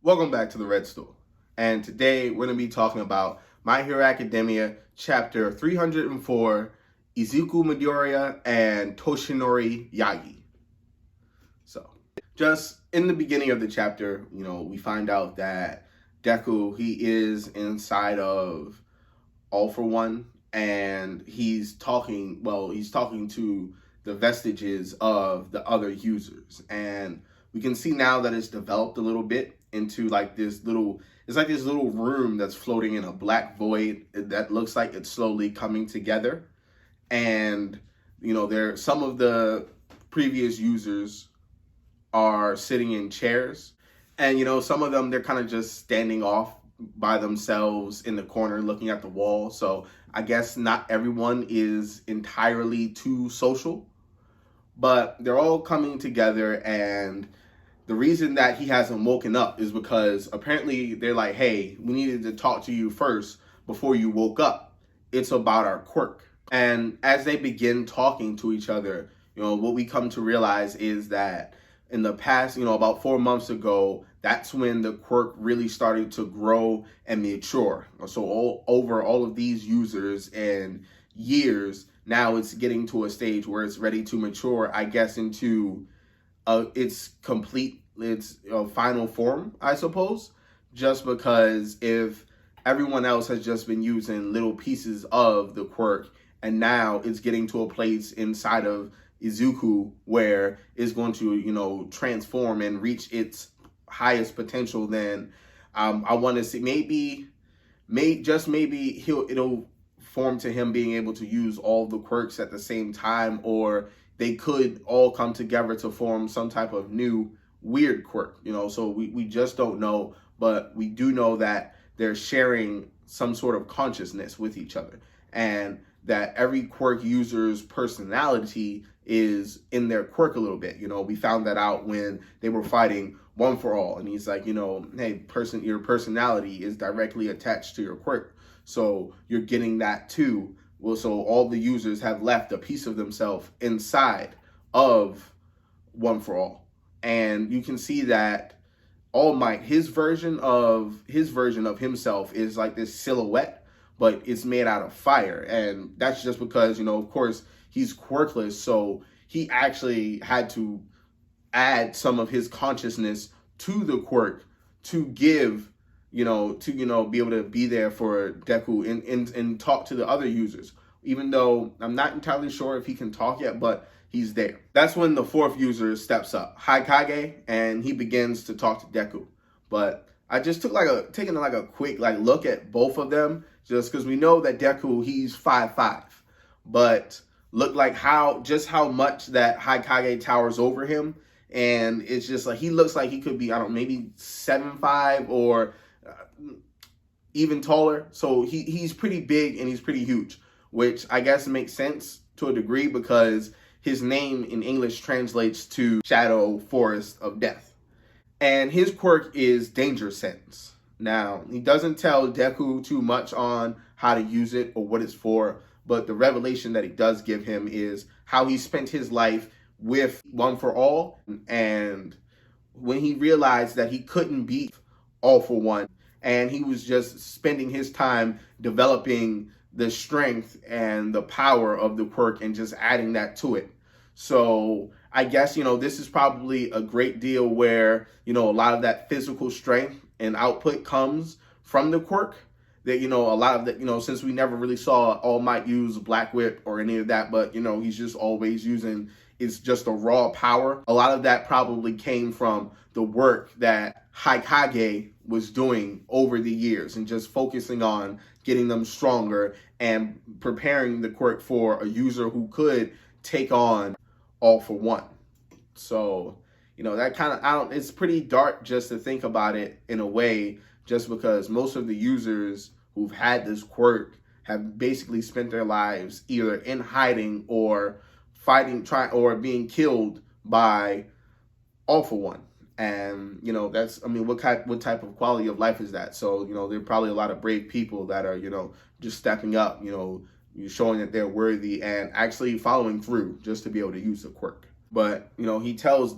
Welcome back to the Red Stool. And today we're going to be talking about My Hero Academia chapter 304, Izuku Midoriya and Toshinori Yagi. So, just in the beginning of the chapter, we find out that Deku, he is inside of All For One, and he's talking to the vestiges of the other users. And we can see now that it's developed a little bit into it's like this little room that's floating in a black void that looks like it's slowly coming together. And, some of the previous users are sitting in chairs, and, some of them, they're kind of just standing off by themselves in the corner looking at the wall. So I guess not everyone is entirely too social, but they're all coming together. And the reason that he hasn't woken up is because apparently they're like, hey, we needed to talk to you first before you woke up. It's about our quirk. And as they begin talking to each other, what we come to realize is that in the past, about 4 months ago, that's when the quirk really started to grow and mature. So over all of these users and years, now it's getting to a stage where it's ready to mature, I guess, into its final form, I suppose. Just because if everyone else has just been using little pieces of the quirk, and now it's getting to a place inside of Izuku where it's going to, transform and reach its highest potential, then I want to see maybe it'll form to him being able to use all the quirks at the same time, or they could all come together to form some type of new weird quirk, so we just don't know, but we do know that they're sharing some sort of consciousness with each other, and that every quirk user's personality is in their quirk a little bit. We found that out when they were fighting One For All, and he's like, hey, your personality is directly attached to your quirk, so you're getting that too. Well, so all the users have left a piece of themselves inside of One For All. And you can see that All Might, his version of himself is like this silhouette, but it's made out of fire. And that's just because, of course, he's quirkless, so he actually had to add some of his consciousness to the quirk to give, be able to be there for Deku and talk to the other users. Even though I'm not entirely sure if he can talk yet, but he's there. That's when the fourth user steps up, Haikage, and he begins to talk to Deku. But I just taking a quick look at both of them, just because we know that Deku, he's 5'5", but look like how much that Haikage towers over him, and it's just like he looks like he could be, I don't know, maybe 7'5" or even taller. So he's pretty big and he's pretty huge, which I guess makes sense to a degree because his name in English translates to Shadow Forest of Death. And his quirk is Danger Sense. Now, he doesn't tell Deku too much on how to use it or what it's for, but the revelation that he does give him is how he spent his life with One For All, and when he realized that he couldn't beat All For One, and he was just spending his time developing the strength and the power of the quirk and just adding that to it. So I guess, this is probably a great deal where, a lot of that physical strength and output comes from the quirk. That, a lot of that, since we never really saw All Might use Black Whip or any of that, but, he's just always using, it's just a raw power. A lot of that probably came from the work that Haikage was doing over the years and just focusing on getting them stronger and preparing the quirk for a user who could take on All For One. So, that kind of, it's pretty dark just to think about it in a way, just because most of the users who've had this quirk have basically spent their lives either in hiding or fighting, or being killed by All For One. And, that's, what type of quality of life is that? So, there are probably a lot of brave people that are, just stepping up, showing that they're worthy and actually following through just to be able to use the quirk. But, he tells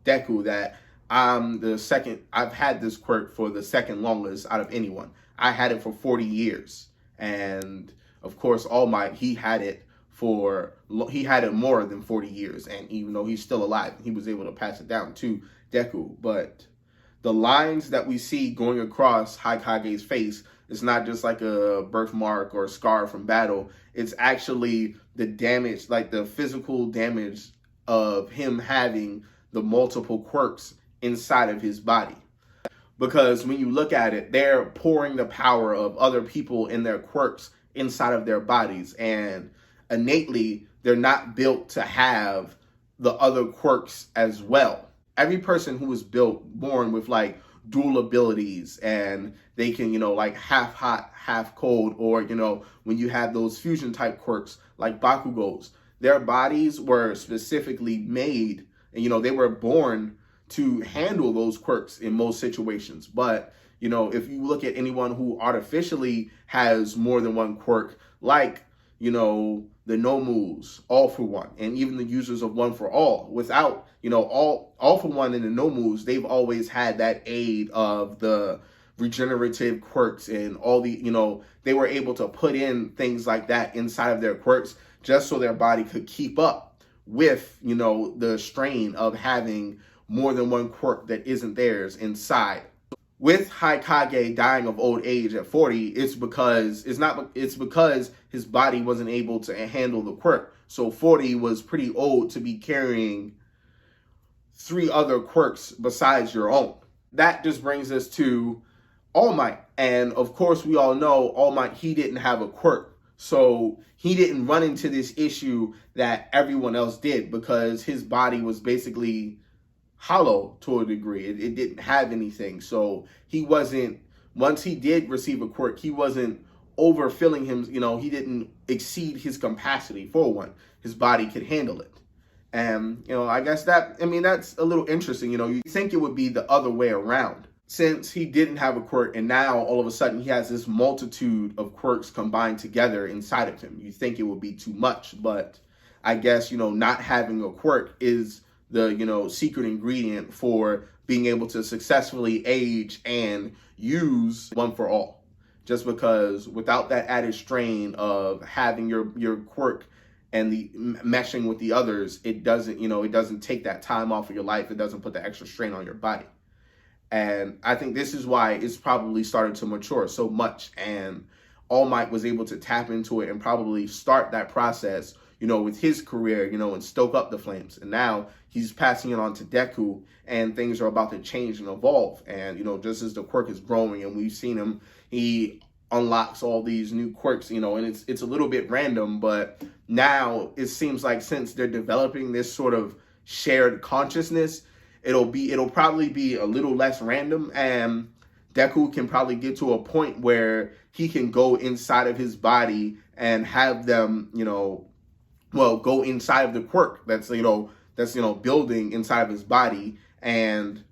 Deku that I'm the second. I've had this quirk for the second longest out of anyone. I had it for 40 years, and of course, All Might, he had it more than 40 years, and even though he's still alive, he was able to pass it down to Deku. But the lines that we see going across Haikage's face is not just like a birthmark or a scar from battle. It's actually the damage, like the physical damage of him having the multiple quirks inside of his body. Because when you look at it, they're pouring the power of other people in their quirks inside of their bodies. And innately, they're not built to have the other quirks as well. Every person who was born with like dual abilities, and they can, like half hot, half cold, or, when you have those fusion type quirks like Bakugos, their bodies were specifically made, and, they were born to handle those quirks in most situations. But, if you look at anyone who artificially has more than one quirk, like, the Nomus, All for One, and even the users of One for All, without, all for One and the Nomus, they've always had that aid of the regenerative quirks and all the, they were able to put in things like that inside of their quirks just so their body could keep up with, the strain of having more than one quirk that isn't theirs inside. With Haikage dying of old age at 40, it's because his body wasn't able to handle the quirk. So 40 was pretty old to be carrying 3 other quirks besides your own. That just brings us to All Might. And of course, we all know All Might, he didn't have a quirk. So he didn't run into this issue that everyone else did, because his body was basically hollow to a degree. It didn't have anything. So he wasn't, once he did receive a quirk, he wasn't overfilling him. He didn't exceed his capacity for one. His body could handle it. And, I guess that's a little interesting. You think it would be the other way around, since he didn't have a quirk, and now all of a sudden he has this multitude of quirks combined together inside of him. You think it would be too much, but I guess, not having a quirk is the, secret ingredient for being able to successfully age and use One for All. Just because without that added strain of having your quirk and the meshing with the others, it doesn't take that time off of your life. It doesn't put the extra strain on your body. And I think this is why it's probably started to mature so much. And All Might was able to tap into it and probably start that process, with his career, and stoke up the flames. And now he's passing it on to Deku, and things are about to change and evolve. And, just as the quirk is growing and we've seen him, he unlocks all these new quirks, and it's a little bit random, but now it seems like since they're developing this sort of shared consciousness, it'll probably be a little less random, and Deku can probably get to a point where he can go inside of his body and have them, go inside of the quirk that's building inside of his body and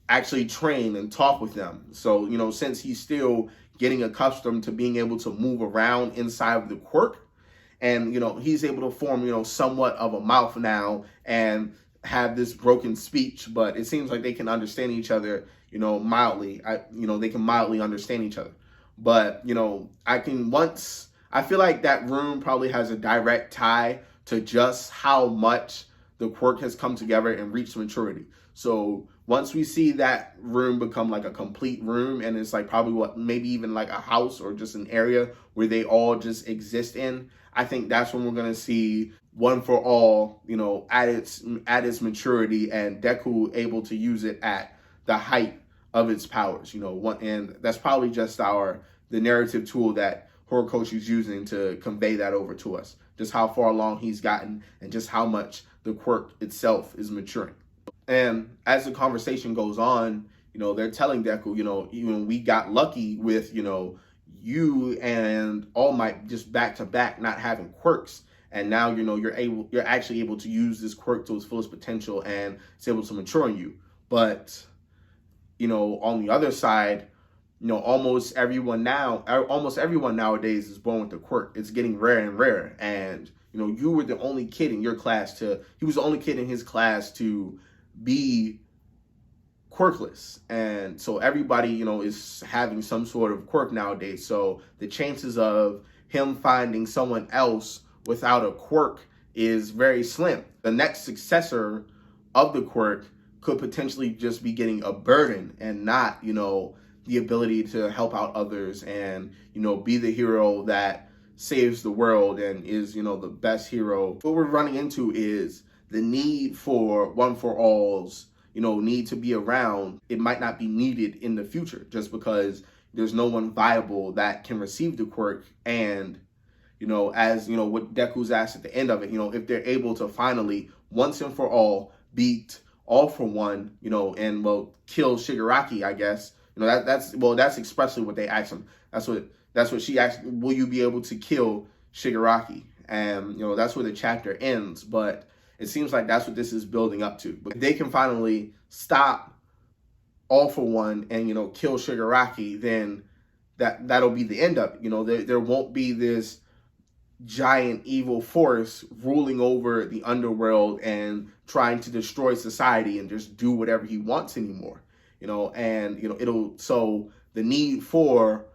actually train and talk with them. So, since he's still getting accustomed to being able to move around inside of the quirk, and, he's able to form, somewhat of a mouth now and have this broken speech, but it seems like they can understand each other, mildly. They can mildly understand each other. But, I feel like that room probably has a direct tie to just how much the quirk has come together and reached maturity. So once we see that room become like a complete room, and it's like probably maybe even like a house or just an area where they all just exist in, I think that's when we're going to see One for All, at its maturity, and Deku able to use it at the height of its powers, and that's probably just the narrative tool that Horikoshi's using to convey that over to us, just how far along he's gotten and just how much the quirk itself is maturing. And as the conversation goes on, they're telling Deku, we got lucky with, you and All Might just back to back not having quirks. And now, you're actually able to use this quirk to its fullest potential, and it's able to mature in you. But, on the other side, almost everyone nowadays is born with the quirk. It's getting rarer and rarer. And, you were the only kid in your class he was the only kid in his class to be quirkless, and so everybody, is having some sort of quirk nowadays. So the chances of him finding someone else without a quirk is very slim. The next successor of the quirk could potentially just be getting a burden and not, the ability to help out others and, be the hero that saves the world and is, the best hero. What we're running into is the need for one for alls, need to be around. It might not be needed in the future just because there's no one viable that can receive the quirk. And, as, what Deku's asked at the end of it, if they're able to finally, once and for all, beat All For One, and, kill Shigaraki, I guess. That's expressly what they asked him. That's what she asked. Will you be able to kill Shigaraki? And, that's where the chapter ends. But it seems like that's what this is building up to. But if they can finally stop All For One and, kill Shigaraki, then that'll be the end of it. There won't be this giant evil force ruling over the underworld and trying to destroy society and just do whatever he wants anymore. So the need for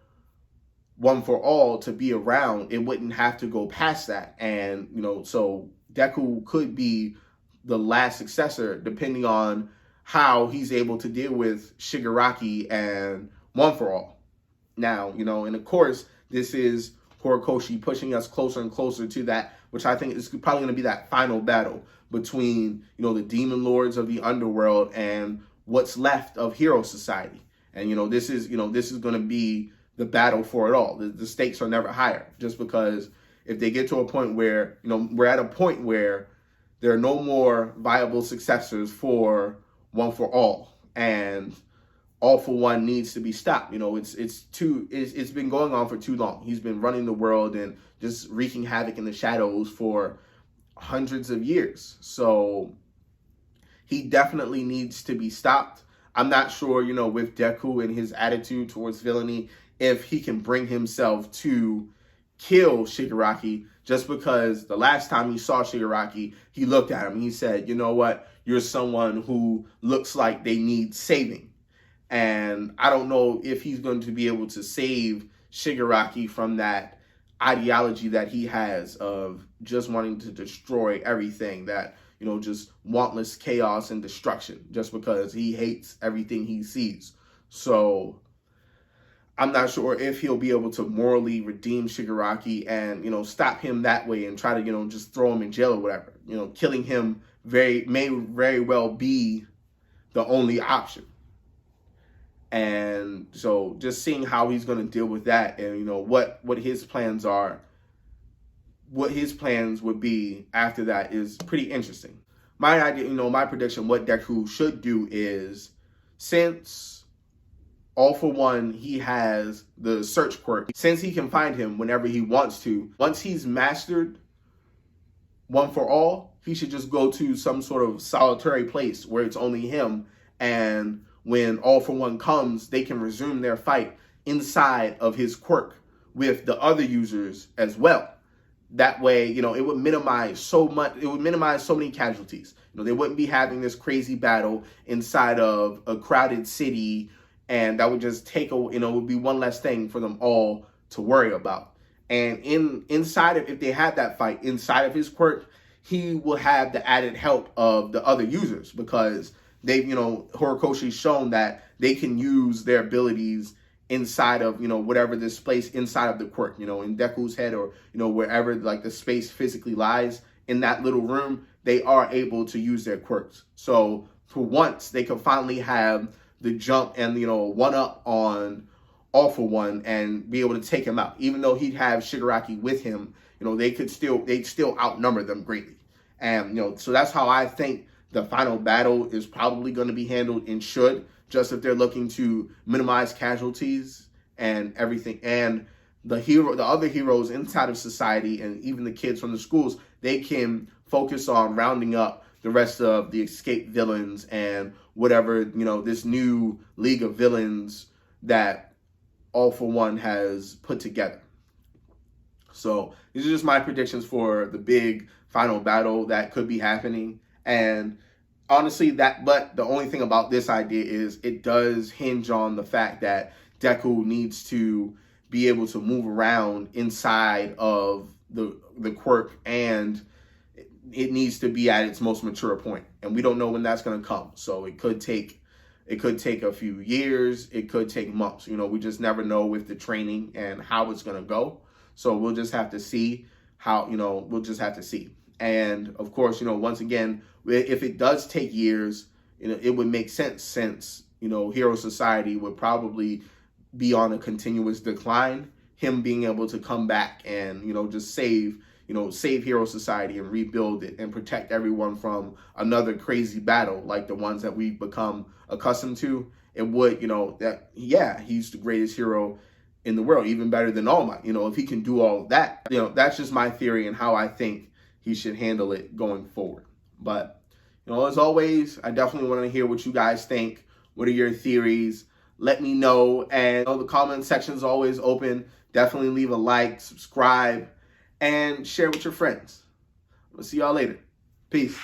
one for all to be around, it wouldn't have to go past that. And, so Deku could be the last successor depending on how he's able to deal with Shigaraki and one for all. Now, and of course, this is Horikoshi pushing us closer and closer to that, which I think is probably going to be that final battle between, the demon lords of the underworld and what's left of Hero Society. And, this is going to be the battle for it all. The stakes are never higher, just because if they get to a point where, we're at a point where there are no more viable successors for one for all, and All For One needs to be stopped. It's been going on for too long. He's been running the world and just wreaking havoc in the shadows for hundreds of years. So he definitely needs to be stopped. I'm not sure, with Deku and his attitude towards villainy, if he can bring himself to kill Shigaraki, just because the last time he saw Shigaraki, he looked at him and he said, you know what, you're someone who looks like they need saving. And I don't know if he's going to be able to save Shigaraki from that ideology that he has of just wanting to destroy everything, that, just wantless chaos and destruction, just because he hates everything he sees. So I'm not sure if he'll be able to morally redeem Shigaraki and, stop him that way and try to, just throw him in jail or whatever. Killing him may very well be the only option. And so just seeing how he's going to deal with that and, what his plans are, what his plans would be after that is pretty interesting. My idea, my prediction, what Deku should do is, since All For One, he has the search quirk, since he can find him whenever he wants to, once he's mastered One For All, he should just go to some sort of solitary place where it's only him, and when All For One comes, they can resume their fight inside of his quirk with the other users as well. That way, it would minimize so much. It would minimize so many casualties. They wouldn't be having this crazy battle inside of a crowded city, and that would just take would be one less thing for them all to worry about. And inside of, if they had that fight inside of his quirk, he will have the added help of the other users, because they've, Horikoshi's shown that they can use their abilities inside of, whatever this place inside of the quirk, in Deku's head, or, wherever like the space physically lies in that little room, they are able to use their quirks. So for once, they can finally have the jump and, one up on All For One and be able to take him out. Even though he'd have Shigaraki with him, they'd still outnumber them greatly. And, so that's how I think the final battle is probably going to be handled, and should, just if they're looking to minimize casualties and everything. And the other heroes inside of society, and even the kids from the schools, they can focus on rounding up the rest of the escaped villains and whatever, this new league of villains that All For One has put together. So these are just my predictions for the big final battle that could be happening. And honestly, but the only thing about this idea is it does hinge on the fact that Deku needs to be able to move around inside of the quirk, and it needs to be at its most mature point, and we don't know when that's going to come. So it could take a few years, it could take months. We just never know with the training and how it's going to go. So we'll just have to see how, we'll just have to see. And of course, once again, if it does take years, it would make sense, since Hero Society would probably be on a continuous decline. Him being able to come back and just save Hero Society and rebuild it and protect everyone from another crazy battle like the ones that we've become accustomed to, it would, he's the greatest hero in the world, even better than All Might. If he can do all of that, that's just my theory and how I think he should handle it going forward. But, as always, I definitely want to hear what you guys think. What are your theories? Let me know. And the comment section is always open. Definitely leave a like, subscribe, and share with your friends. We'll see y'all later. Peace.